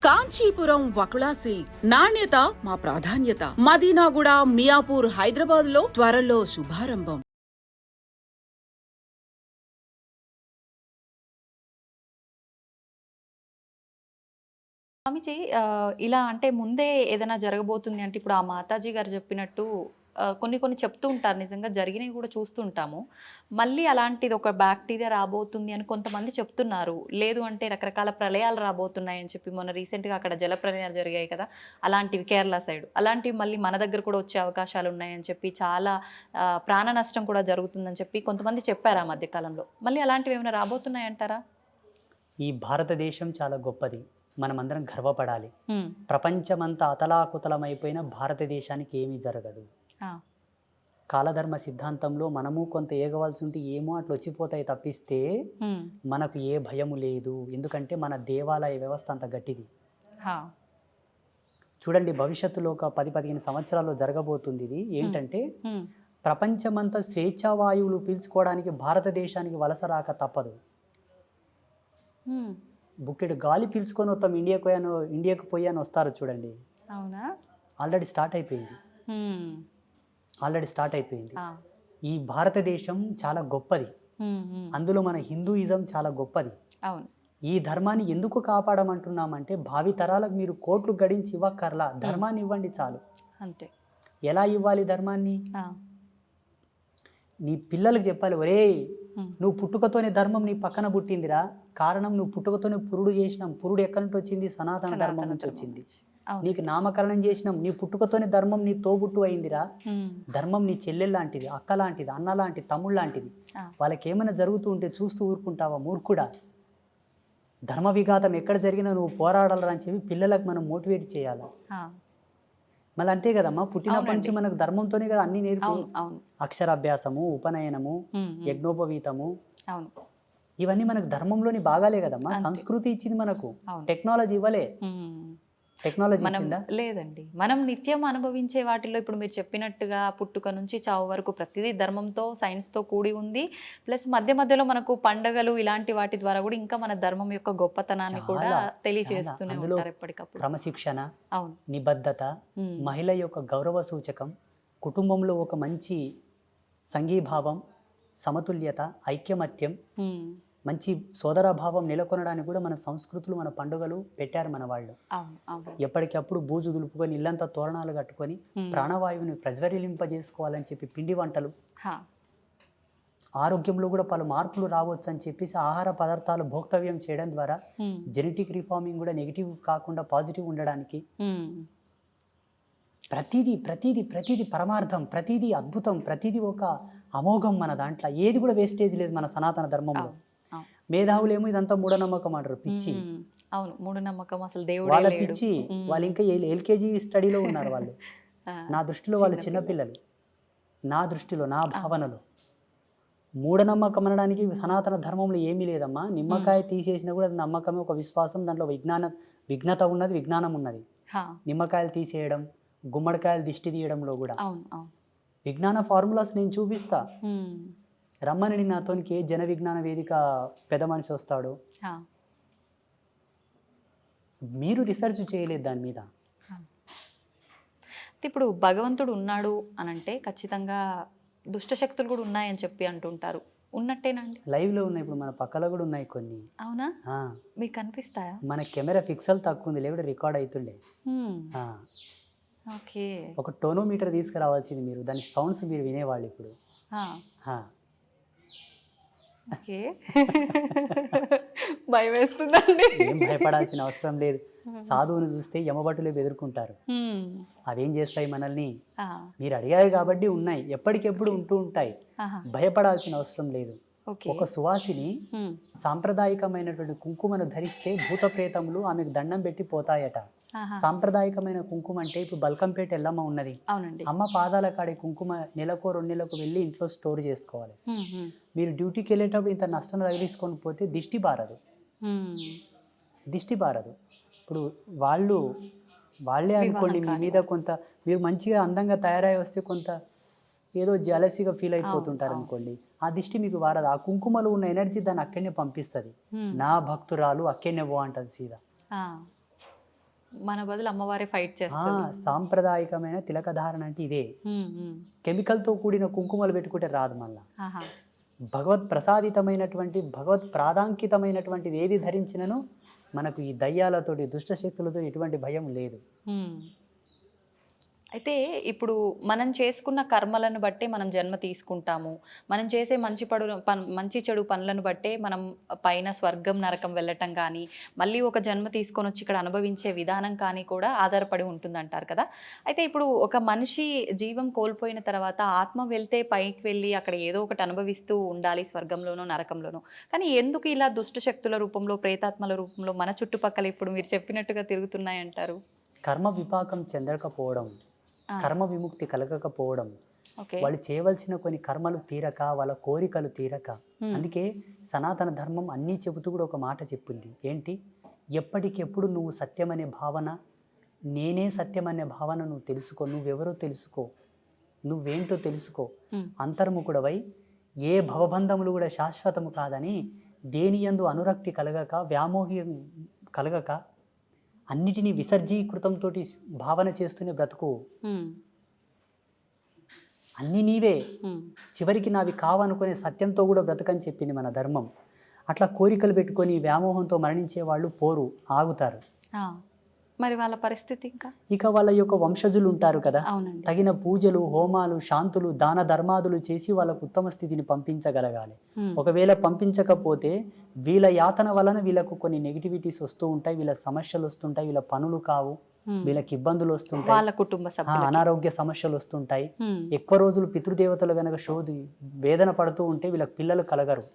Kanchipuram Vakula silks నాణ్యత మా ప్రాధాన్యత. మదీనాగూడ, మియాపూర్, హైదరాబాద్ లో త్వరలో శుభారంభం. స్వామీజీ ఇలా అంటే ముందే ఏదైనా జరగబోతుంది అంటే ఇప్పుడు ఆ మాతాజీ గారు చెప్పినట్టు కొన్ని చెప్తూ ఉంటారు. నిజంగా జరిగినవి కూడా చూస్తుంటాము. మళ్ళీ అలాంటిది ఒక బ్యాక్టీరియా రాబోతుంది అని కొంతమంది చెప్తున్నారు. లేదు అంటే రకరకాల ప్రళయాలు రాబోతున్నాయి అని చెప్పి మొన్న రీసెంట్‌గా అక్కడ జల ప్రళయాలు జరిగాయి కదా! అలాంటివి కేరళ సైడ్. అలాంటివి మళ్ళీ మన దగ్గర కూడా వచ్చే అవకాశాలు ఉన్నాయని చెప్పి చాలా ప్రాణ నష్టం కూడా జరుగుతుందని చెప్పి కొంతమంది చెప్పారు ఆ మధ్య కాలంలో. మళ్ళీ అలాంటివి ఏమైనా రాబోతున్నాయంటారా? ఈ భారతదేశం చాలా గొప్పది. మనమందరం గర్వపడాలి. హ్మ్. ప్రపంచమంతా అతలాకుతలమైపోయిన భారతదేశానికి ఏమీ జరగదు. ఆ! కాలధర్మ సిద్ధాంతంలో మనము కొంత ఏగవలసి ఉంటే ఏమో అట్లా వచ్చిపోతాయి తప్పిస్తే హ్మ్. మనకు ఏ భయము లేదు. ఎందుకంటే మన దేవాలయ వ్యవస్థ అంత గట్టిది. హా! చూడండి, భవిష్యత్తులో ఒక 10-15 సంవత్సరాల్లో జరగబోతుంది ఇది. ఏంటంటే హ్మ్. ప్రపంచమంతా స్వేచ్ఛావాయువులు పీల్చుకోవడానికి భారతదేశానికి వలస రాక తప్పదు. హ్మ్. బుక్కెడు గాలి పీల్చుకొని వస్తాం ఇండియాకు పోయాను వస్తారు చూడండి. అవునా? ఆల్రెడీ స్టార్ట్ అయిపోయింది. హ్మ్. ఆల్రెడీ స్టార్ట్ అయిపోయింది. ఆ! ఈ భారతదేశం చాలా గొప్పది. హ్మ్. హ్మ్. అందులో మన హిందూయిజం చాలా గొప్పది. అవును. ఈ ధర్మాన్ని ఎందుకు కాపాడమంటున్నామంటే భావి తరాలకు మీరు కోట్లు గడించి ఇవ్వక్కర్లా, ధర్మాన్ని ఇవ్వండి చాలు. అంతే. ఎలా ఇవ్వాలి ధర్మాన్ని? ఆ! నీ పిల్లలకు చెప్పాలి, ఒరేయ్ హ్మ్. నువ్వు పుట్టుకతోనే ధర్మం నీ పక్కన పుట్టిందిరా. కారణం నువ్వు పుట్టుకతోనే పురుడు చేసినాం. పురుడు ఎక్కడి నుంచి వచ్చింది? సనాతన ధర్మం నుంచి వచ్చింది. అవును. నీకు నామకరణం చేసినాం. నీ పుట్టుకతోనే ధర్మం నీ తోబుట్టు అయిందిరా. హ్మ్. ధర్మం నీ చెల్లెలు లాంటిది, అక్క లాంటిది, అన్న లాంటిది, తమ్ముడు లాంటిది. ఆ! వాళ్ళకి ఏమైనా జరుగుతూ ఉంటే చూస్తూ ఊరుకుంటావా మూర్ఖుడా? ధర్మ విఘాతం ఎక్కడ జరిగినా నువ్వు పోరాడాలరా అని చెప్పి పిల్లలకు మనం మోటివేట్ చేయాలి. ఆ! మళ్ళీ అంతే కదమ్మా, పుట్టినప్పటి నుంచి అవునండి. మనకు ధర్మంతోనే కదా అన్ని నేర్పి అవును. అవును. అక్షరాభ్యాసము, ఉపనయనము, హ్మ్. హ్మ్. యజ్ఞోపవీతము, అవును. ఇవన్నీ మనకు ధర్మంలోని భాగాలే కదమ్మా. అంతే. సంస్కృతి ఇచ్చింది మనకు, అవును. టెక్నాలజీ ఇవ్వలే. హ్మ్. టెక్నాలజీ మనం ఇచ్చిందా? లేదండి. మనం నిత్యం అనుభవించే వాటిల్లో ఇప్పుడు మీరు చెప్పినట్టుగా పుట్టుక నుంచి చావు వరకు ప్రతిదీ ధర్మంతో, సైన్స్‌తో కూడి ఉంది. ప్లస్ మధ్యలో మనకు పండగలు ఇలాంటి వాటి ద్వారా కూడా ఇంకా మన ధర్మం యొక్క గొప్పతనాన్ని కూడా చాలా తెలియజేస్తూనే అందులో ఉంటారు ఎప్పటికప్పుడు. క్రమశిక్షణ, అవును. నిబద్ధత, హ్మ్. మహిళ యొక్క గౌరవ సూచకం, కుటుంబంలో ఒక మంచి సంఘీభావం, సమతుల్యత, ఐక్యమత్యం, హ్మ్. మంచి సోదరభావం నెలకొనడానికి కూడా మన సంస్కృతులు, మన పండుగలు పెట్టారు మన వాళ్ళు. అవును. అవును. ఎప్పటికప్పుడు బూజు దులుపుకొని ఇల్లంతా తోరణాలు కట్టుకొని హ్మ్. ప్రాణవాయువుని ప్రజ్వరిలింపజేసుకోవాలని చెప్పి పిండి వంటలు, హా! ఆరోగ్యంలో కూడా పలు మార్పులు రావచ్చు అని చెప్పేసి ఆహార పదార్థాలు భోక్తవ్యం చేయడం ద్వారా హ్మ్. జెనెటిక్ రిఫార్మింగ్ కూడా నెగిటివ్ కాకుండా పాజిటివ్ ఉండడానికి హ్మ్. ప్రతిదీ పరమార్థం, ప్రతిదీ అద్భుతం, ప్రతిదీ ఒక అమోఘం మన దాంట్లో. ఏది కూడా వేస్టేజ్ లేదు మన సనాతన ధర్మంలో. అవును. అవును. మేధావులేమో ఇదంతా మూఢనమ్మకం అంటారు, పిచ్చి. హ్మ్. అవును. మూఢనమ్మకం అసలు దేవుడే వాళ్ళ లేడు. పిచ్చి, హ్మ్. వాళ్ళు ఇంకా ఎల్కేజీ స్టడీలో ఉన్నారు వాళ్ళు. ఆ! నా దృష్టిలో వాళ్ళు చిన్న పిల్ల. చిన్నపిల్లలు. నా దృష్టిలో, నా ఆ! భావనలో మూఢనమ్మకం అనడానికి సనాతన ధర్మంలో ఏమీ లేదమ్మా. నిమ్మకాయ తీసేసినా కూడా అది నమ్మకమే, ఒక విశ్వాసం. దాంట్లో విఘ్నత ఉన్నది, విజ్ఞానం ఉన్నది. హా! నిమ్మకాయలు తీసేయడం, గుమ్మడికాయలు దిష్టి తీయడంలో కూడా అవును. అవును. విజ్ఞాన ఫార్ములాస్ నేను చూపిస్తా. హ్మ్. రమ్మని నాతోనికి ఏ జన విజ్ఞాన వేదిక పెద్ద మనిషి వస్తాడు. హా! మీరు రీసెర్చ్ చేయలేదు దాని మీద. ఆ! ఇప్పుడు భగవంతుడు ఉన్నాడు అనంటే ఖచ్చితంగా దుష్ట శక్తులు కూడా ఉన్నాయని చెప్పి అంటుంటారు. ఉన్నట్టేనా అండి? లైవ్లో ఉన్నాయి, ఇప్పుడు మన పక్కలో కూడా ఉన్నాయి కొన్ని. అవునా? ఆ, మీకు కనిపిస్తాయా? మన కెమెరా పిక్సెల్ తక్కువ ఉంది, లేకపోతే రికార్డ్ అవుతుండే. హ్మ్. ఆ, ఓకే. ఒక టోనోమీటర్ తీసుకురావాల్సింది మీరు, దాని సౌండ్స్ మీరు వినేవాళ్ళు ఇప్పుడు. ఆ! ఆ. ఓకే. భయమేస్తుందండి. ఏం భయపడాల్సిన అవసరం లేదు. సాధువుని చూస్తే యమభటులే బెదురుకుంటారు. హ్మ్. అవేం చేస్తాయి మనల్ని? ఆ! మీరు అడిగారు కాబట్టి ఉన్నాయి, ఎప్పటికెప్పుడు ఉంటూ ఉంటాయి. ఆహా! భయపడాల్సిన అవసరం లేదు. ఓకే. ఒక సువాసిని హ్మ్. సాంప్రదాయకమైనటువంటి కుంకుమను ధరిస్తే భూత ప్రేతములు ఆమెకు దండం పెట్టి పోతాయట. ఆహా! సాంప్రదాయకమైన కుంకుమ అంటే ఇప్పుడు బల్కంపేట ఎల్లమ్మ ఉన్నది. అవునండి. అమ్మ పాదాల కాడి కుంకుమ నెలకో 2 నెలలకు వెళ్ళి ఇంట్లో స్టోర్ చేసుకోవాలి. హ్మ్. హ్మ్. మీరు డ్యూటీకి వెళ్ళేటప్పుడు ఇంత నష్టం తగిలించుకొని పోతే దిష్టి బారదు. హ్మ్. దిష్టి బారదు. ఇప్పుడు వాళ్ళే వివాహం అనుకోండి, మీ కాని మీద వాళ్ళు. కొంత మీరు మంచిగా అందంగా తయారై వస్తే కొంత ఏదో జలసీగా ఫీల్ అవును. అయిపోతుంటారు అవును. అనుకోండి. ఆ దిష్టి మీకు వారదు. ఆ కుంకుమలో ఉన్న ఎనర్జీ దాన్ని అక్కడనే పంపిస్తుంది. హ్మ్. నా భక్తురాలు అక్కడనే పో అంటది సీదా. ఆ! మన బదులు అమ్మవారే ఫైట్ ఆ, చేస్తారు. సాంప్రదాయకమైన తిలకధారణ అంటే ఇదే. కెమికల్తో కూడిన కుంకుమలు పెట్టుకుంటే రాదు మళ్ళా. ఆహా. భగవత్ ప్రసాదితమైనటువంటి భగవత్ ప్రాదాంకితమైనటువంటిది ఏది ధరించినను మనకు ఈ దయ్యాలతోటి దుష్ట శక్తులతో ఎటువంటి భయం లేదు. అయితే ఇప్పుడు మనం చేసుకున్న కర్మలను బట్టే మనం జన్మ తీసుకుంటాము. మనం చేసే మంచి చెడు పనులను బట్టే మనం పైన స్వర్గం నరకం వెళ్ళటం కానీ, మళ్ళీ ఒక జన్మ తీసుకొని వచ్చి ఇక్కడ అనుభవించే విధానం కానీ కూడా ఆధారపడి ఉంటుందంటారు కదా. అయితే ఇప్పుడు ఒక మనిషి జీవం కోల్పోయిన తర్వాత ఆత్మ వెళ్తే పైకి వెళ్ళి అక్కడ ఏదో ఒకటి అనుభవిస్తూ ఉండాలి, స్వర్గంలోనో నరకంలోనో. కానీ ఎందుకు ఇలా దుష్ట శక్తుల రూపంలో, ప్రేతాత్మల రూపంలో మన చుట్టుపక్కల ఇప్పుడు మీరు చెప్పినట్టుగా తిరుగుతున్నాయంటారు? కర్మ విపాకం చెందకపోవడం, కర్మ విముక్తి కలగకపోవడం, ఓకే. వాళ్ళు చేయవలసిన కొన్ని కర్మలు తీరక, వాళ్ళ కోరికలు తీరక. అందుకే సనాతన ధర్మం అన్నీ చెబుతూ కూడా ఒక మాట చెప్పింది. ఏంటి? ఎప్పటికెప్పుడు నువ్వు సత్యం అనే భావన, నేనే సత్యం అనే భావన నువ్వు తెలుసుకో. నువ్వెవరో తెలుసుకో, నువ్వేంటో తెలుసుకో. అంతర్ముఖుడవై ఏ భవబంధములు కూడా శాశ్వతము కాదని, దేని యందు అనురక్తి కలగక, వ్యామోహం కలగక, అన్నిటినీ విసర్జీకృతంతో భావన చేస్తూనే బ్రతుకు. అన్నీ నీవే, చివరికి నావి కావనుకునే సత్యంతో కూడా బ్రతకని చెప్పింది మన ధర్మం. అట్లా కోరికలు పెట్టుకొని వ్యామోహంతో మరణించే వాళ్ళు పోరు, ఆగుతారు. మరి వాళ్ళ పరిస్థితి ఇక వాళ్ళ యొక్క వంశజులు ఉంటారు కదా, అవునండి. తగిన పూజలు, హోమాలు, శాంతులు, దాన ధర్మాదులు చేసి వాళ్ళకు ఉత్తమ స్థితిని పంపించగలగాలి. ఒకవేళ పంపించకపోతే వీళ్ళ యాతన వలన వీళ్ళకు కొన్ని నెగిటివిటీస్ వస్తూ ఉంటాయి, వీళ్ళ సమస్యలు వస్తుంటాయి, వీళ్ళ పనులు కావు, వీళ్ళకి ఇబ్బందులు వస్తుంటాయి, వాళ్ళ కుటుంబ సభ్యులు అనారోగ్య సమస్యలు వస్తుంటాయి. ఎక్కువ రోజులు పితృదేవతలు గనక వేదన పడుతూ ఉంటే వీళ్ళకి పిల్లలు కలగరు.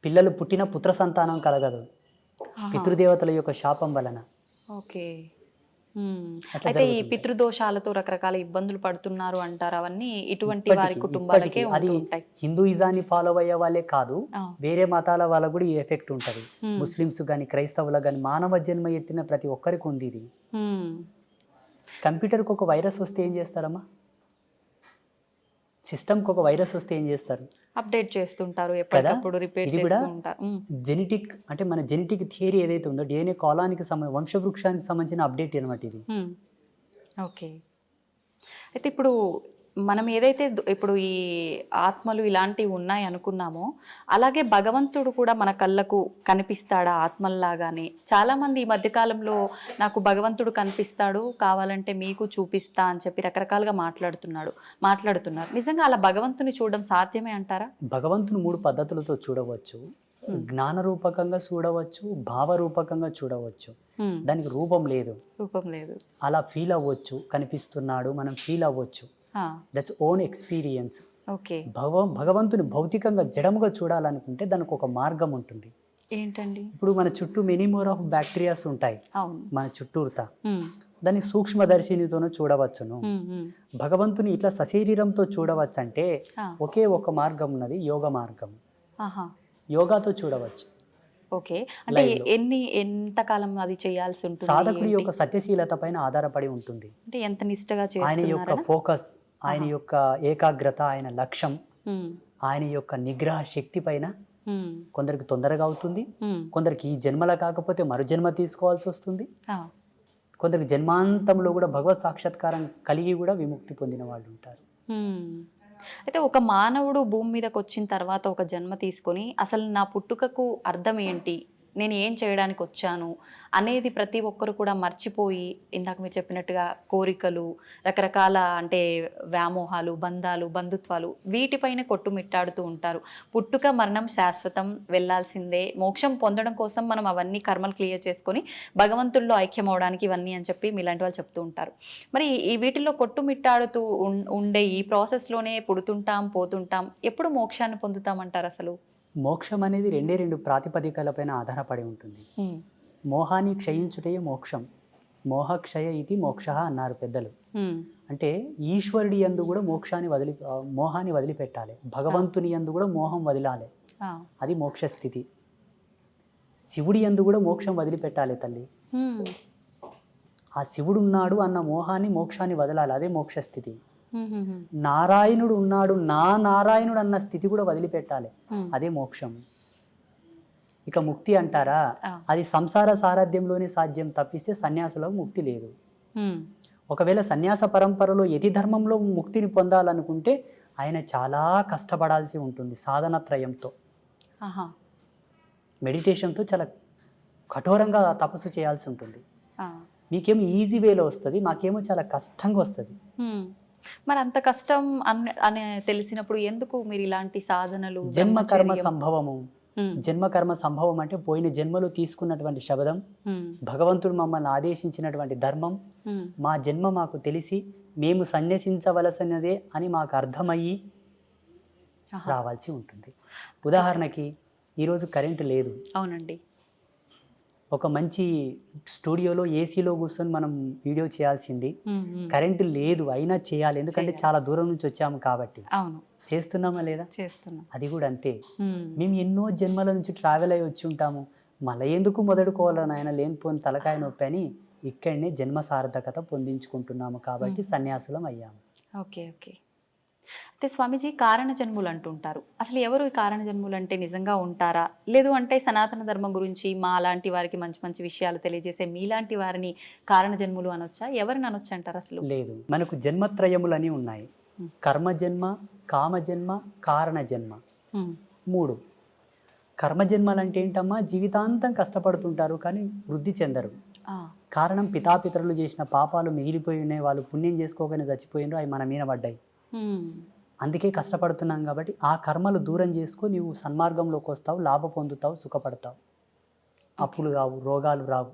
పిల్లలు పుట్టిన పుత్ర సంతానం కలగదు, పితృదేవతల యొక్క శాపం వలన. ఓకే. అయితే ఈ పితృదోషాలతో రకరకాల ఇబ్బందులు పడుతున్నారు అంటారు. అవన్నీ ఇటువంటి వారి కుటుంబాలకే అది ఉంటాయి. హిందూయిజాన్ని ఫాలో అయ్యే వాళ్ళే కాదు, వేరే మతాల వాళ్ళకు కూడా ఈ ఎఫెక్ట్ ఉంటది. ముస్లిమ్స్ కానీ, క్రైస్తవులకు కానీ, మానవ జన్మ ఎత్తిన ప్రతి ఒక్కరికి ఉంది ఇది. కంప్యూటర్కి ఒక వైరస్ వస్తే ఏం చేస్తారమ్మా? సిస్టమ్కి ఒక వైరస్ వస్తే ఏం చేస్తారు? అప్డేట్ చేస్తుంటారు, ఎప్పటికప్పుడు రిపేర్ చేస్తూ ఉంటారు. జెనెటిక్ అంటే మన జెనెటిక్ థియరీ ఏదైతే ఉందో, డిఎన్ఏ కాలానికి వంశవృక్షానికి సంబంధించిన అప్డేట్ అనమాట ఇది. ఓకే. అయితే ఇప్పుడు మనం ఏదైతే ఇప్పుడు ఈ ఆత్మలు ఇలాంటివి ఉన్నాయి అనుకున్నామో, అలాగే భగవంతుడు కూడా మన కళ్ళకు కనిపిస్తాడా ఆత్మల్లాగానే? చాలామంది ఈ మధ్యకాలంలో నాకు భగవంతుడు కనిపిస్తాడు, కావాలంటే మీకు చూపిస్తా అని చెప్పి రకరకాలుగా మాట్లాడుతున్నారు. నిజంగా అలా భగవంతుని చూడడం సాధ్యమే అంటారా? భగవంతుని 3 పద్ధతులతో చూడవచ్చు. జ్ఞానరూపకంగా చూడవచ్చు, భావరూపకంగా చూడవచ్చు. దానికి రూపం లేదు. అలా ఫీల్ అవ్వచ్చు, కనిపిస్తున్నాడు, మనం ఫీల్ అవ్వచ్చు. That's own experience. ఓకే. భగవంతుని భౌతికంగా జడముగా చూడాలనుకుంటే దానికి ఒక మార్గం ఉంటుంది. ఏంటండి? ఇప్పుడు మన చుట్టూ మెనీ మోర్ ఆఫ్ బ్యాక్టీరియాస్ ఉంటాయి మన చుట్టూరుతా. దాన్ని సూక్ష్మదర్శినితోనూ చూడవచ్చును. భగవంతుని ఇట్లా సశరీరంతో చూడవచ్చు అంటే ఒకే ఒక మార్గం ఉన్నది, యోగ మార్గం. యోగాతో చూడవచ్చు. ఓకే. అంటే ఎంతకాలం అది చేయాల్సి ఉంటుంది? సాధకుడి యొక్క సత్యశీలత పైన ఆధారపడి ఉంటుంది. అంటే ఎంత నిష్టగా చేస్తున్నారు, ఆయన యొక్క ఫోకస్, ఆయన యొక్క ఏకాగ్రత, ఆయన లక్ష్యం, ఆయన యొక్క నిగ్రహ శక్తి పైన. కొందరికి తొందరగా అవుతుంది, కొందరికి ఈ జన్మల కాకపోతే మరు జన్మ తీసుకోవాల్సి వస్తుంది, కొందరికి జన్మాంతంలో కూడా భగవత్ సాక్షాత్కారం కలిగి కూడా విముక్తి పొందిన వాళ్ళు ఉంటారు. అయితే ఒక మానవుడు భూమి మీదకి వచ్చిన తర్వాత ఒక జన్మ తీసుకొని అసలు నా పుట్టుకకు అర్థం ఏంటి, నేను ఏం చేయడానికి వచ్చాను అనేది ప్రతి ఒక్కరు కూడా మర్చిపోయి, ఇందాక మీరు చెప్పినట్టుగా కోరికలు, రకరకాల అంటే వ్యామోహాలు, బంధాలు, బంధుత్వాలు, వీటిపైన కొట్టుమిట్టాడుతూ ఉంటారు. పుట్టుక మరణం శాశ్వతం, వెళ్ళాల్సిందే, మోక్షం పొందడం కోసం మనం అవన్నీ కర్మలు క్లియర్ చేసుకొని భగవంతుల్లో ఐక్యం అవడానికి ఇవన్నీ అని చెప్పి మీలాంటి వాళ్ళు చెప్తూ ఉంటారు. మరి ఈ వీటిల్లో కొట్టుమిట్టాడుతూ ఉండే ఈ ప్రాసెస్లోనే పుడుతుంటాం, పోతుంటాం, ఎప్పుడు మోక్షాన్ని పొందుతామంటారు? అసలు మోక్షం అనేది 2 ప్రాతిపదికలపైన ఆధారపడి ఉంటుంది. మోహాన్ని క్షయించుటే మోక్షం, మోహక్షయ ఇది మోక్ష అన్నారు పెద్దలు. అంటే ఈశ్వరుడి యందు కూడా మోహాన్ని వదిలిపెట్టాలి, భగవంతుని యందు కూడా మోహం వదిలాలి, అది మోక్ష స్థితి. శివుడి యందు కూడా మోక్షం వదిలిపెట్టాలి తల్లి. ఆ శివుడు ఉన్నాడు అన్న మోహాన్ని, మోక్షాన్ని వదలాలి, అదే మోక్ష స్థితి. నారాయణుడు ఉన్నాడు, నా నారాయణుడు అన్న స్థితి కూడా వదిలిపెట్టాలి, అదే మోక్షం. ఇక ముక్తి అంటారా, అది సంసార సారథ్యంలోనే సాధ్యం తప్పిస్తే సన్యాసులో ముక్తి లేదు. ఒకవేళ సన్యాస పరంపరలో యతి ధర్మంలో ముక్తిని పొందాలనుకుంటే ఆయన చాలా కష్టపడాల్సి ఉంటుంది సాధనత్రయంతో, మెడిటేషన్తో చాలా కఠోరంగా తపస్సు చేయాల్సి ఉంటుంది. మీకేమో ఈజీ వేలో వస్తుంది, మాకేమో చాలా కష్టంగా వస్తుంది. మరి అంత కష్టం అని తెలిసినప్పుడు ఎందుకు మీరు ఇలాంటి సాధనలు? జన్మకర్మ సంభవము. జన్మకర్మ సంభవం అంటే పోయిన జన్మలో తీసుకున్నటువంటి శబ్దం, భగవంతుడు మమ్మల్ని ఆదేశించినటువంటి ధర్మం, మా జన్మ మాకు తెలిసి మేము సన్యసించవలసినదే అని మాకు అర్థమయ్యి రావాల్సి ఉంటుంది. ఉదాహరణకి ఈరోజు కరెంటు లేదు. అవునండి. ఒక మంచి స్టూడియోలో ఏసీలో కూర్చొని మనం వీడియో చేయాల్సింది, కరెంటు లేదు అయినా చేయాలి, ఎందుకంటే చాలా దూరం నుంచి వచ్చాము కాబట్టి. అవును, చేస్తున్నామా లేదా? చేస్తున్నాం. అది కూడా అంతే. మేము ఎన్నో జన్మల నుంచి ట్రావెల్ అయ్యి వచ్చి ఉంటాము, మళ్ళీ ఎందుకు మొదలుకోవాలని ఆయన లేనిపోని తలకాయ నొప్పి అని ఇక్కడనే జన్మ సార్థకత పొందించుకుంటున్నాము కాబట్టి సన్యాసులం అయ్యాము. Okay okay. అయితే స్వామీజీ కారణ జన్ములు అంటుంటారు. అసలు ఎవరు ఈ కారణ జన్ములు అంటే నిజంగా ఉంటారా? లేదు అంటే సనాతన ధర్మం గురించి మా లాంటి వారికి మంచి మంచి విషయాలు తెలియజేసే మీలాంటి వారిని కారణ జన్ములు అనొచ్చా? ఎవరిని అనొచ్చు అంటారు? అసలు లేదు, మనకు జన్మత్రయములని ఉన్నాయి. కర్మజన్మ, కామజన్మ, కారణ జన్మ. 3 కర్మజన్మలు అంటే ఏంటమ్మా? జీవితాంతం కష్టపడుతుంటారు కానీ వృద్ధి చెందరు. కారణం పితాపితరులు చేసిన పాపాలు మిగిలిపోయి ఉన్నాయి, వాళ్ళు పుణ్యం చేసుకోగానే చచ్చిపోయినారు, అవి మన మీద పడ్డాయి. అందుకే కష్టపడుతున్నాం కాబట్టి ఆ కర్మలు దూరం చేసుకో, నీవు సన్మార్గంలోకి వస్తావు, లాభ పొందుతావు, సుఖపడతావు. అప్పులు రావు, రోగాలు రావు,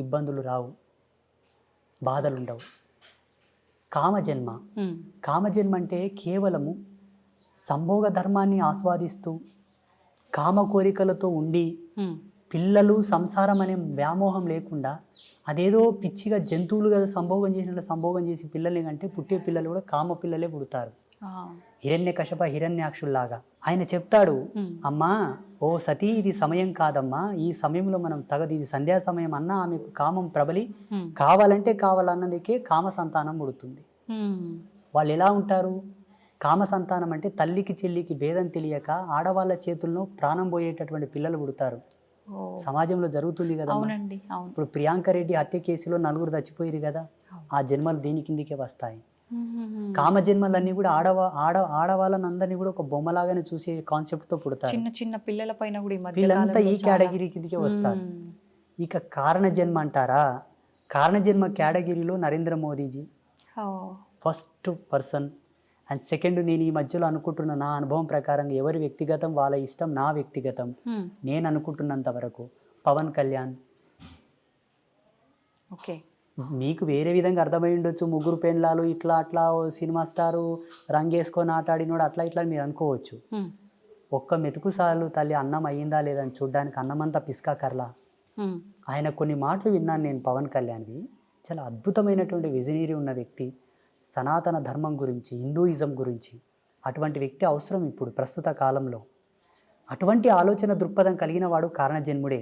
ఇబ్బందులు రావు, బాధలు ఉండవు. కామజన్మ. కామజన్మ అంటే కేవలము సంభోగ ధర్మాన్ని ఆస్వాదిస్తూ కామ కోరికలతో ఉండి పిల్లలు సంసారం అనే వ్యామోహం లేకుండా అదేదో పిచ్చిగా జంతువులు కదా సంభోగం చేసినట్లు సంభోగం చేసి పిల్లల్ని కంటే పుట్టే పిల్లలు కూడా కామ పిల్లలే పుడతారు. హిరణ్యకశప హిరణ్యాక్షుల్లాగా. ఆయన చెప్తాడు, అమ్మా ఓ సతీ, ఇది సమయం కాదమ్మా, ఈ సమయంలో మనం తగదు, ఇది సంధ్యా సమయం అన్నా ఆమెకు కామం ప్రబలి కావాలంటే కావాలన్నదికే కామ సంతానం పుడుతుంది. వాళ్ళు ఎలా ఉంటారు? కామ సంతానం అంటే తల్లికి చెల్లికి భేదం తెలియక ఆడవాళ్ళ చేతుల్లో ప్రాణం పోయేటటువంటి పిల్లలు పుడతారు. సమాజంలో జరుగుతుంది కదా. ఇప్పుడు ప్రియాంక రెడ్డి హత్య కేసులో 4 చచ్చిపోయారు కదా, ఆ జన్మలు దీని కిందికే వస్తాయి. కామ జన్మలన్నీ కూడా ఆడవాళ్ళని కూడా ఒక బొమ్మలాగానే చూసే కాన్సెప్ట్ తో పుడతారు. చిన్న చిన్న పిల్లల పైన కూడా వీళ్ళంతా ఈ కేటగిరీ కిందికే వస్తారు. ఇక కారణ జన్మ అంటారా? కారణ జన్మ కేటగిరీలో Narendra Modiji first person. And second, నేను ఈ మధ్యలో అనుకుంటున్న నా అనుభవం ప్రకారం ఎవరి వ్యక్తిగతం వాళ్ళ ఇష్టం, నా వ్యక్తిగతం నేను అనుకుంటున్నంత వరకు పవన్ కళ్యాణ్. ఓకే, మీకు వేరే విధంగా అర్థమై ఉండొచ్చు, 3 పెండ్లాలు ఇట్లా అట్లా సినిమా స్టారు రంగేసుకొని ఆటాడినోడు అట్లా ఇట్లా మీరు అనుకోవచ్చు. ఒక్క మెతుకు సార్లు తల్లి అన్నం అయ్యిందా లేదని చూడ్డానికి అన్నమంతా పిస్కా కర్లా. ఆయన కొన్ని మాటలు విన్నాను నేను పవన్ కళ్యాణ్వి, చాలా అద్భుతమైనటువంటి విజనరీ ఉన్న వ్యక్తి, సనాతన ధర్మం గురించి, హిందూయిజం గురించి. అటువంటి వ్యక్తి అవసరం ఇప్పుడు ప్రస్తుత కాలంలో. అటువంటి ఆలోచన దృక్పథం కలిగిన వాడు కారణజన్ముడే.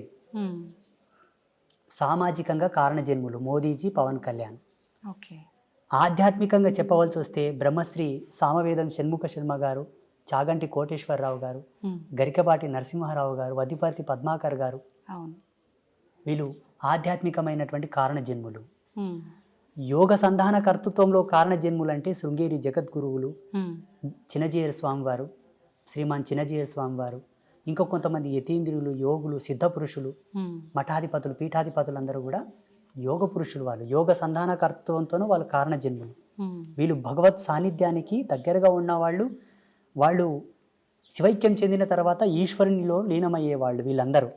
సామాజికంగా కారణజన్ములు మోదీజీ, పవన్ కళ్యాణ్. ఆధ్యాత్మికంగా చెప్పవలసి వస్తే బ్రహ్మశ్రీ సామవేదం షణ్ముఖ శర్మ గారు, చాగంటి కోటేశ్వరరావు గారు, గరికపాటి నరసింహారావు గారు, వదిపర్తి పద్మాకర్ గారు, వీళ్ళు ఆధ్యాత్మికమైనటువంటి కారణజన్ములు. యోగ సంధాన కర్తృత్వంలో కారణజన్ములు అంటే శృంగేరి జగద్గురువులు, చిన్నజీయర్ స్వామి వారు, శ్రీమాన్ చిన్నజీయర్ స్వామి వారు, ఇంకా కొంతమంది యతీంద్రులు, యోగులు, సిద్ధపురుషులు, మఠాధిపతులు, పీఠాధిపతులు అందరూ కూడా యోగ పురుషులు. వాళ్ళు యోగ సంధాన కర్తృత్వంతోనూ వాళ్ళు కారణజన్ములు. వీళ్ళు భగవత్ సాన్నిధ్యానికి దగ్గరగా ఉన్నవాళ్ళు. వాళ్ళు శివైక్యం చెందిన తర్వాత ఈశ్వరునిలో లీనమయ్యేవాళ్ళు వీళ్ళందరూ.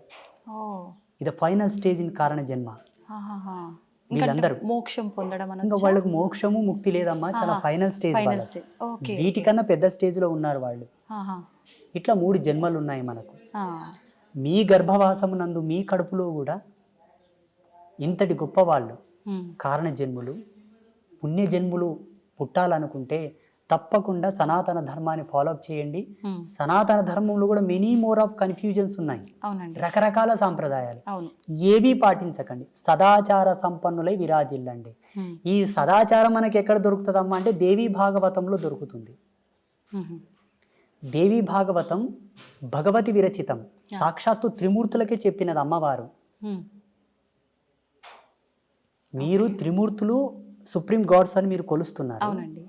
ఇది ఫైనల్ స్టేజ్ ఇన్ కారణ జన్మ. వీళ్ళందరూ మోక్షం పొందడం. ఇంకా వాళ్ళకు మోక్షము ముక్తి లేదమ్మా, చాలా ఫైనల్ స్టేజ్. వీటికన్నా పెద్ద స్టేజ్ లో ఉన్నారు వాళ్ళు. ఇట్లా 3 జన్మలు ఉన్నాయి మనకు. మీ గర్భవాసము నందు మీ కడుపులో కూడా ఇంతటి గొప్ప వాళ్ళు కారణ జన్ములు, పుణ్య జన్ములు పుట్టాలనుకుంటే తప్పకుండా సనాతన ధర్మాన్ని ఫాలోఅప్ చేయండి. సనాతన ధర్మంలో కూడా మెనీ మోర్ ఆఫ్ కన్ఫ్యూజన్స్ ఉన్నాయి, రకరకాల సాంప్రదాయాలు. ఏవి పాటించకండి, సదాచార సంపన్నులై విరాజిల్లండి. ఈ సదాచారం మనకి ఎక్కడ దొరుకుతుందమ్మా అంటే దేవీ భాగవతంలో దొరుకుతుంది. దేవీ భాగవతం భగవతి విరచితం. సాక్షాత్తు త్రిమూర్తులకే చెప్పినది అమ్మవారు. మీరు త్రిమూర్తులు సుప్రీం గాడ్స్ అని మీరు కొలుస్తున్నారు. అవునండి.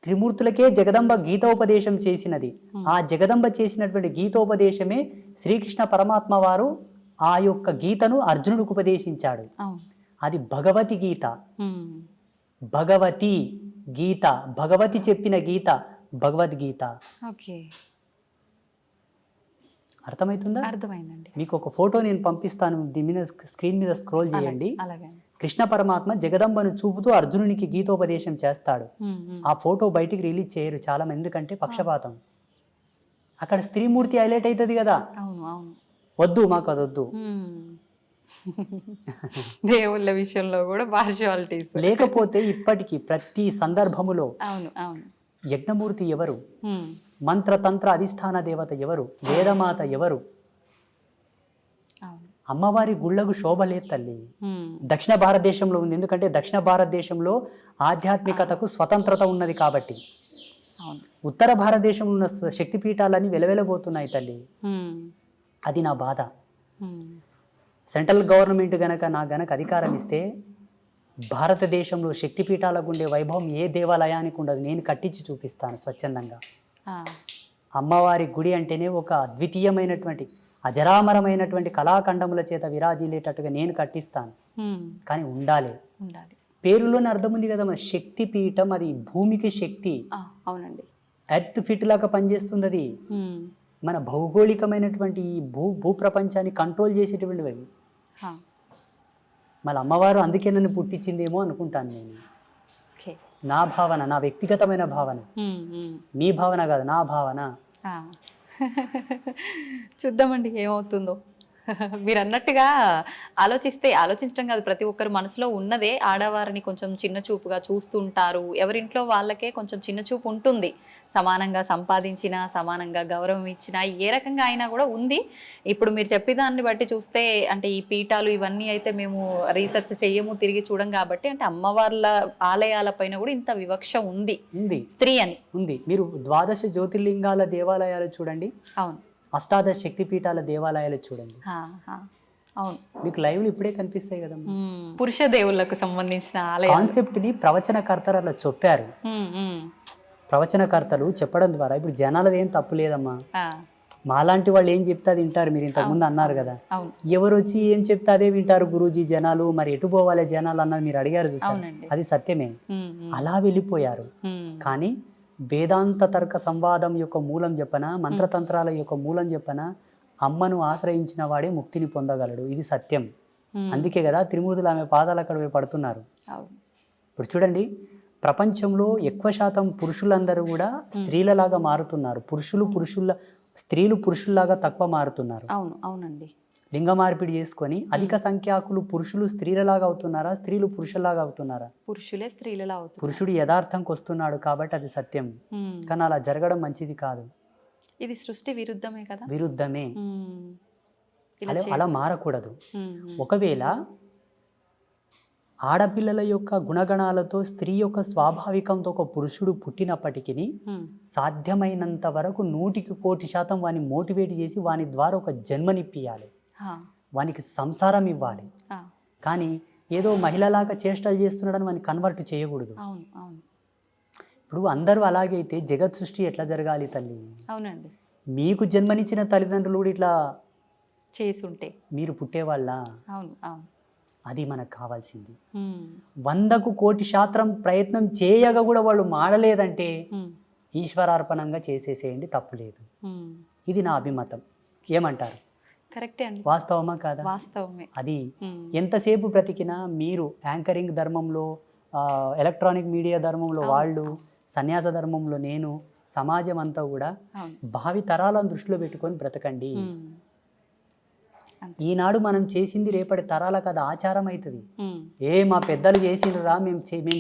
త్రిమూర్తులకే జగదంబ గీతోపదేశం చేసినది. ఆ జగదంబ చేసినటువంటి గీతోపదేశమే శ్రీకృష్ణ పరమాత్మ వారు ఆ యొక్క గీతను అర్జునుడికి ఉపదేశించాడు. అవును. అది భగవతి గీత. భగవతి గీత, భగవతి చెప్పిన గీత భగవద్గీత. ఓకే, అర్థమవుతుందా? అర్థమైందండి. మీకు ఒక ఫోటో నేను పంపిస్తాను, దీని మీద స్క్రీన్ మీద స్క్రోల్ చేయండి. అలాగే. కృష్ణ పరమాత్మ జగదంబను చూపుతూ అర్జునునికి గీతోపదేశం చేస్తాడు. ఆ ఫోటో బయటికి రిలీజ్ చేయరు చాలా మంది, ఎందుకంటే పక్షపాతం. అక్కడ స్త్రీమూర్తి హైలైట్ అవుతుంది కదా. అవును అవును. వద్దు, మాకు అది వద్దు. దేవుళ్ళ విషయంలో కూడా పార్షియాలిటీస్. లేకపోతే ఇప్పటికీ ప్రతి సందర్భములో అవును అవును. యజ్ఞమూర్తి ఎవరు, మంత్రతంత్ర అధిష్టాన దేవత ఎవరు, వేదమాత ఎవరు? అమ్మవారి గుళ్ళకు శోభ లేదు తల్లి. దక్షిణ భారతదేశంలో ఉంది, ఎందుకంటే దక్షిణ భారతదేశంలో ఆధ్యాత్మికతకు స్వతంత్రత ఉన్నది కాబట్టి. ఉత్తర భారతదేశంలో ఉన్న శక్తిపీఠాలన్నీ వెలవెలబోతున్నాయి తల్లి. అది నా బాధ. సెంట్రల్ గవర్నమెంట్ గనక అధికారం ఇస్తే భారతదేశంలో శక్తిపీఠాలకు ఉండే వైభవం ఏ దేవాలయానికి ఉండదు. నేను కట్టించి చూపిస్తాను స్వచ్ఛందంగా. అమ్మవారి గుడి అంటేనే ఒక అద్వితీయమైనటువంటి అజరామరమైనటువంటి కళాఖండముల చేత విరాజిల్లేటట్టుగా నేను కట్టిస్తాను. కానీ ఉండాలి. పేరులోనే అర్థం ఉంది కదా, మన శక్తి పీఠం, అది భూమికి శక్తి. అవునండి. ఎర్త్ ఫిట్ లాగా పనిచేస్తుంది అది. మన భౌగోళికమైనటువంటి ఈ భూప్రపంచాన్ని కంట్రోల్ చేసేటువంటివి అవి. మళ్ళీ అమ్మవారు అందుకే నన్ను పుట్టించిందేమో అనుకుంటాను నేను. నా భావన, నా వ్యక్తిగతమైన భావన, మీ భావన కాదు, నా భావన. చూద్దామండి ఏమవుతుందో. మీరు అన్నట్టుగా ఆలోచించడం కాదు, ప్రతి ఒక్కరు మనసులో ఉన్నదే. ఆడవారిని కొంచెం చిన్న చూపుగా చూస్తుంటారు. ఎవరింట్లో వాళ్ళకే కొంచెం చిన్న చూపు ఉంటుంది. సమానంగా సంపాదించినా, సమానంగా గౌరవం ఇచ్చినా, ఏ రకంగా అయినా కూడా ఉంది. ఇప్పుడు మీరు చెప్పేదాన్ని బట్టి చూస్తే, అంటే ఈ పీఠాలు ఇవన్నీ అయితే మేము రీసెర్చ్ చెయ్యము, తిరిగి చూడం కాబట్టి, అంటే అమ్మవార్ల ఆలయాల పైన కూడా ఇంత వివక్ష ఉంది స్త్రీ అని ఉంది. మీరు ద్వాదశ జ్యోతిర్లింగాల దేవాలయాలు చూడండి, అవును, అష్టాదశ శక్తిపీఠాల దేవాలయాలు చూడండి, అవును, మీకు లైవ్లు ఇప్పుడే కనిపిస్తాయి కదా. పురుష దేవుళ్ళకు సంబంధించిన ఆలయ కాన్సెప్ట్ ని ప్రవచనకర్తలు అలా చెప్పారు. ప్రవచనకర్తలు చెప్పడం ద్వారా ఇప్పుడు జనాలది ఏం తప్పు లేదమ్మా. మాలాంటి వాళ్ళు ఏం చెప్తే అది వింటారు. మీరు ఇంతకుముందు అన్నారు కదా, ఎవరు వచ్చి ఏం చెప్తే అదే వింటారు గురూజీ జనాలు. మరి ఎటు పోవాలి జనాలు అన్నది మీరు అడిగారు, చూసారు, అది సత్యమే. అలా వెళ్ళిపోయారు. కానీ వేదాంత తర్క సంవాదం యొక్క మూలం చెప్పనా, మంత్రతంత్రాల యొక్క మూలం చెప్పనా, అమ్మను ఆశ్రయించిన వాడే ముక్తిని పొందగలడు. ఇది సత్యం. అందుకే కదా త్రిమూర్తులు ఆమె పాదాలు అక్కడ పడుతున్నారు. ఇప్పుడు చూడండి, ప్రపంచంలో ఎక్కువ శాతం పురుషులందరూ కూడా స్త్రీలలాగా మారుతున్నారు. స్త్రీలు పురుషుల్లాగా తక్కువ మారుతున్నారు. అవును అవునండి. లింగ మార్పిడి చేసుకొని అధిక సంఖ్యాకులు పురుషులు స్త్రీలలాగా అవుతున్నారా, స్త్రీలు పురుషుల్లాగా అవుతున్నారా? పురుషులే స్త్రీలలా అవుతున్నారు. పురుషుడు యథార్థంకి వస్తున్నాడు కాబట్టి అది సత్యం. కానీ అలా జరగడం మంచిది కాదు. ఇది సృష్టి విరుద్ధమే కదా. విరుద్ధమే. అలా మారకూడదు. ఒకవేళ ఆడపిల్లల యొక్క గుణగణాలతో స్త్రీ యొక్క స్వాభావికంతో ఒక పురుషుడు పుట్టినప్పటికీ సాధ్యమైనంత వరకు 100% వాని మోటివేట్ చేసి వాని ద్వారా ఒక జన్మనిప్పియాలి, వానికి సంసారం ఇవ్వాలి. కానీ ఏదో మహిళలాగా చేష్టలు చేస్తున్నాడని వాని కన్వర్ట్ చేయకూడదు. ఇప్పుడు అందరూ అలాగైతే జగత్ సృష్టి ఎట్లా జరగాలి తల్లి? అవునండి. మీకు జన్మనిచ్చిన తల్లిదండ్రులు కూడా ఇట్లా చేసుంటే మీరు పుట్టేవాళ్ళ? అవును అవును. అది మనకు కావాల్సింది. 100కు 1,000,000 ప్రయత్నం చేయగా కూడా వాళ్ళు మాడలేదంటే ఈశ్వరార్పణంగా చేసేసేయండి, తప్పులేదు. ఇది నా అభిమతం. ఏమంటారు? కరెక్టే అండి. వాస్తవమా కాదా? వాస్తవమే. అది ఎంతసేపు బ్రతికినా మీరు యాంకరింగ్ ధర్మంలో, ఎలక్ట్రానిక్ మీడియా ధర్మంలో వాళ్ళు, సన్యాస ధర్మంలో నేను, సమాజం అంతా కూడా భావి తరాలను దృష్టిలో పెట్టుకొని బ్రతకండి. ఈనాడు మనం చేసింది రేపటి తరాలకు అది ఆచారం అవుతుంది. మా పెద్దలు చేసిండ్రా, మేము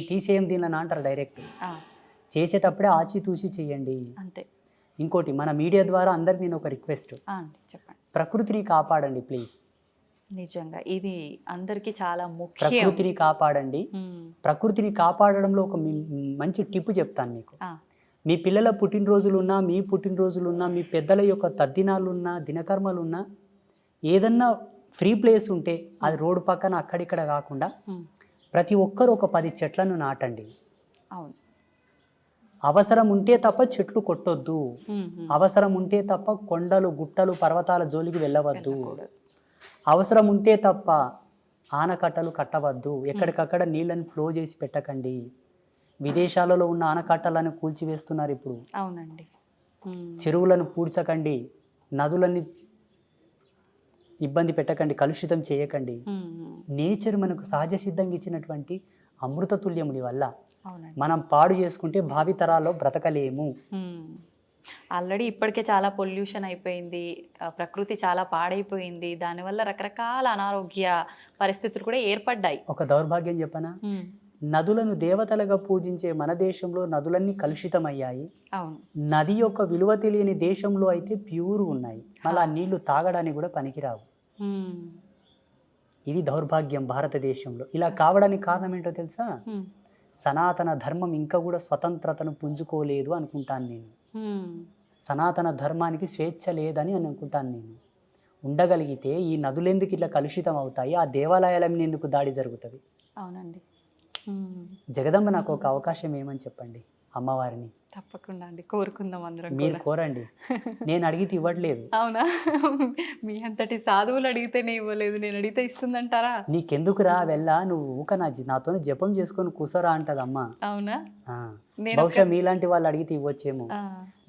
తీసేయం దీనిని అంటారు డైరెక్ట్. చేసేటప్పుడే ఆచితూచి చెయ్యండి. అంతే. ఇంకోటి, మన మీడియా ద్వారా అందరికి నేను ఒక రిక్వెస్ట్, చెప్పండి, ప్రకృతిని కాపాడండి ప్లీజ్. నిజంగా ఇది అందరికీ చాలా ముఖ్యం. ప్రకృతిని కాపాడండి. ప్రకృతిని కాపాడడంలో ఒక మంచి టిప్ చెప్తాను మీకు. మీ పిల్లల పుట్టినరోజులున్నా, మీ పుట్టినరోజులున్నా, మీ పెద్దల యొక్క తద్దినాలున్నా, దినకర్మలున్నా ఏదన్నా ఫ్రీ ప్లేస్ ఉంటే అది రోడ్డు పక్కన అక్కడిక్కడ కాకుండా ప్రతి ఒక్కరు ఒక 10 చెట్లను నాటండి. అవును. అవసరం ఉంటే తప్ప చెట్లు కొట్టొద్దు. అవసరం ఉంటే తప్ప కొండలు గుట్టలు పర్వతాల జోలికి వెళ్ళవద్దు. అవసరం ఉంటే తప్ప ఆనకట్టలు కట్టవద్దు. ఎక్కడికక్కడ నీళ్ళని ఫ్లో చేసి పెట్టకండి. విదేశాలలో ఉన్న ఆనకట్టలను కూల్చివేస్తున్నారు ఇప్పుడు. అవునండి. చెరువులను పూడ్చకండి. నదులని ఇబ్బంది పెట్టకండి, కలుషితం చేయకండి. నేచర్ మనకు సహజ సిద్ధంగా ఇచ్చినటువంటి అమృత తుల్యముడి వల్ల మనం పాడు చేసుకుంటే భావితరాల్లో బ్రతకలేము. ఆల్రెడీ ఇప్పటికే చాలా పొల్యూషన్ అయిపోయింది, ప్రకృతి చాలా పాడైపోయింది, దానివల్ల రకరకాల అనారోగ్య పరిస్థితులు కూడా ఏర్పడ్డాయి. ఒక దౌర్భాగ్యం చెప్పనా, నదులను దేవతలుగా పూజించే మన దేశంలో నదులన్నీ కలుషితమయ్యాయి. నది యొక్క విలువ తెలియని దేశంలో అయితే ప్యూర్ ఉన్నాయి, మళ్ళీ ఆ నీళ్లు తాగడానికి కూడా పనికిరావు. ఇది దౌర్భాగ్యం భారతదేశంలో. ఇలా కావడానికి కారణం ఏంటో తెలుసా, సనాతన ధర్మం ఇంకా కూడా స్వతంత్రతను పుంజుకోలేదు అనుకుంటాను నేను. సనాతన ధర్మానికి స్వేచ్ఛ లేదని అనుకుంటాను నేను. ఉండగలిగితే ఈ నదులెందుకు ఇట్లా కలుషితం అవుతాయి, ఆ దేవాలయాల మీద ఎందుకు దాడి జరుగుతుంది? అవునండి. జగదంబ నాకు ఒక అవకాశం ఏమని చెప్పండి, అమ్మవారిని. తప్పకుండా అండి, కోరుకుందాం అందరం. మీరు కోరండి, నేను అడిగితే ఇవ్వట్లేదు. అవునా? మీ అంతటి సాధువులు అడిగితేనే ఇవ్వలేదు, నేను అడిగితే ఇస్తుందంటారా? నీకెందుకురా వెళ్ళా, నువ్వు ఊక నాతో జపం చేసుకొని కూసరా అంటది అమ్మ. అవునా? బహుశా మీలాంటి వాళ్ళు అడిగితే ఇవ్వచ్చేమో.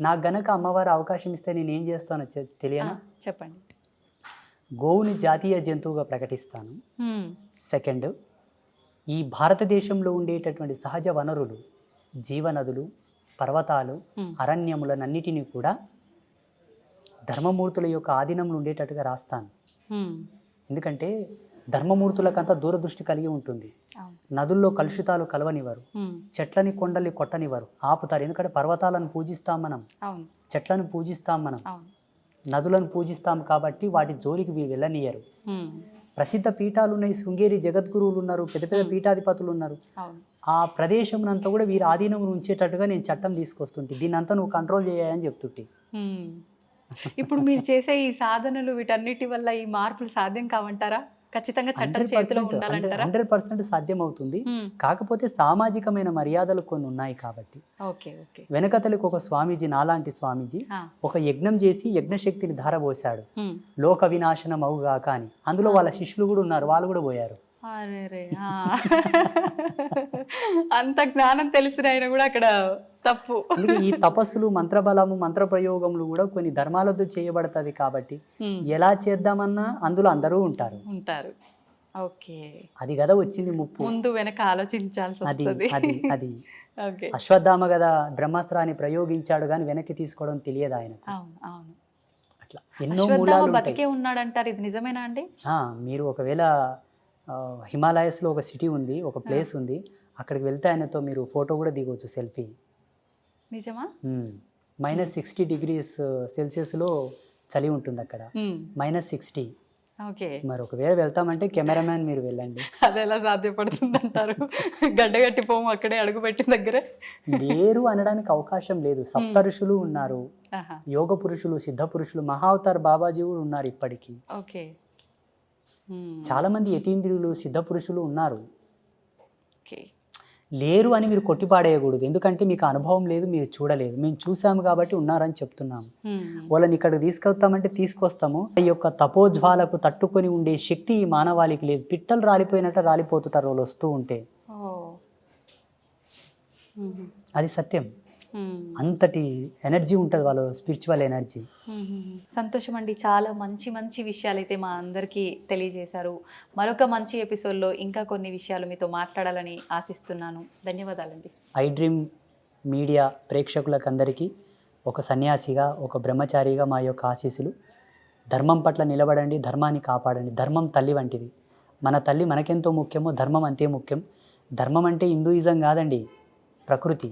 నాకు గనక అమ్మవారు అవకాశం ఇస్తే నేను ఏం చేస్తానో తెలియనా? చెప్పండి. గోవుని జాతీయ జంతువుగా ప్రకటిస్తాను. సెకండ్, ఈ భారతదేశంలో ఉండేటటువంటి సహజ వనరులు, జీవనదులు, పర్వతాలు, అరణ్యములనన్నిటినీ కూడా ధర్మమూర్తుల యొక్క ఆధీనంలో ఉండేటట్టుగా రాస్తాను. ఎందుకంటే ధర్మమూర్తులకంతా దూరదృష్టి కలిగి ఉంటుంది. నదుల్లో కలుషితాలు కలవనివ్వరు, చెట్లని కొండల్ని కొట్టనివ్వరు, ఆపుతారు. ఎందుకంటే పర్వతాలను పూజిస్తాం మనం, చెట్లను పూజిస్తాం మనం, నదులను పూజిస్తాం కాబట్టి వాటి జోలికి వెళ్ళనియరు. ప్రసిద్ధ పీఠాలు ఉన్నాయి, శృంగేరి జగద్గురువులు ఉన్నారు, పెద్ద పెద్ద పీఠాధిపతులు ఉన్నారు. ఆ ప్రదేశం అంతా కూడా వీరి ఆధీనంలో ఉంచేటట్టుగా నేను చట్టం తీసుకొస్తుంటే, దీన్ని అంతా నువ్వు కంట్రోల్ చేయాలని చెప్తుంటే. ఇప్పుడు మీరు చేసే ఈ సాధనలు వీటన్నిటి వల్ల ఈ మార్పులు సాధ్యం కావంటారా? ఖచ్చితంగా చట్టం చేతిలో ఉండాలంటారా? 100% సాధ్యం అవుతుంది. కాకపోతే సామాజికమైన మర్యాదలు కొన్ని ఉన్నాయి కాబట్టి. వెనకతలకు ఒక స్వామీజీ, నాలాంటి స్వామీజీ ఒక యజ్ఞం చేసి యజ్ఞశక్తిని ధారపోసాడు, లోక వినాశనం అవుగాక అని. అందులో వాళ్ళ శిష్యులు కూడా ఉన్నారు, వాళ్ళు కూడా పోయారు. అంత జ్ఞానం తెలిసిన ఆయన కూడా అక్కడ తప్పు. ఈ తపస్సులు, మంత్రబలము, మంత్ర ప్రయోగములు కూడా కొన్ని ధర్మాలతో చేయబడతాది కాబట్టి ఎలా చేద్దామన్నా అందులో అందరూ ఉంటారు. అది కదా వచ్చింది ముప్పు, ముందు వెనక ఆలోచించాల్సి అది అది అశ్వత్థామ కదా బ్రహ్మాస్త్రాన్ని ప్రయోగించాడు కానీ వెనక్కి తీసుకోవడం తెలియదు ఆయన. అట్లా ఎన్నో మూలాలు బతికే ఉన్నాడంటారు, ఇది నిజమేనా అండి? మీరు ఒకవేళ హిమాలయస్లో ఒక సిటీ ఉంది, ఒక ప్లేస్ ఉంది, అక్కడికి వెళ్తే ఆయనతో మీరు ఫోటో కూడా దిగవచ్చు, సెల్ఫీ. నిజమా? -60 degrees సెల్సియస్లో చలి ఉంటుంది అక్కడ, -60. మరి ఒకవేళ వెళ్తామంటే కెమెరామ్యాన్ మీరు వెళ్ళండి. అది ఎలా సాధ్యపడుతుంది అంటారు? గడ్డగట్టి పోము అక్కడే అడుగు పెట్టిన దగ్గరే. లేరు అనడానికి అవకాశం లేదు. సప్త ఋషులు ఉన్నారు, యోగ పురుషులు, సిద్ధ పురుషులు, మహావతార్ బాబాజీ కూడా ఉన్నారు ఇప్పటికీ. చాలా మంది యతీంద్రియులు, సిద్ధ పురుషులు ఉన్నారు. లేరు అని మీరు కొట్టిపాడేయకూడదు, ఎందుకంటే మీకు అనుభవం లేదు, మీరు చూడలేదు. మేము చూసాము కాబట్టి ఉన్నారని చెప్తున్నాము. వాళ్ళని ఇక్కడికి తీసుకొస్తామంటే తీసుకొస్తాము. ఈ యొక్క తపోజ్వాలకు తట్టుకొని ఉండే శక్తి ఈ మానవాళికి లేదు. పిట్టలు రాలిపోయినట్టు రాలిపోతుంటారు వాళ్ళు వస్తూ ఉంటే. అది సత్యం. అంతటి ఎనర్జీ ఉంటుంది వాళ్ళ స్పిరిచువల్ ఎనర్జీ. సంతోషం అండి, చాలా మంచి మంచి విషయాలు అయితే మా అందరికీ తెలియజేశారు. మరొక మంచి ఎపిసోడ్లో ఇంకా కొన్ని విషయాలు మీతో మాట్లాడాలని ఆశిస్తున్నాను. ధన్యవాదాలండి. ఐ డ్రీమ్ మీడియా ప్రేక్షకులకు అందరికీ ఒక సన్యాసిగా, ఒక బ్రహ్మచారిగా మా యొక్క ఆశీస్సులు. ధర్మం పట్ల నిలబడండి, ధర్మాన్ని కాపాడండి. ధర్మం తల్లి వంటిది. మన తల్లి మనకెంతో ముఖ్యమో ధర్మం అంతే ముఖ్యం. ధర్మం అంటే హిందూయిజం కాదండి, ప్రకృతి.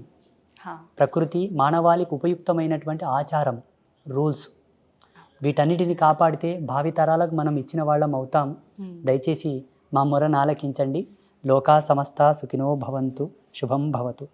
ప్రకృతి మానవాళికి ఉపయుక్తమైనటువంటి ఆచారం, రూల్స్, వీటన్నిటిని కాపాడితే భావితరాలకు మనం ఇచ్చిన వాళ్ళం అవుతాం. దయచేసి మా మొరను ఆలకించండి. లోకా సమస్త సుఖినో భవంతు. శుభం భవతు.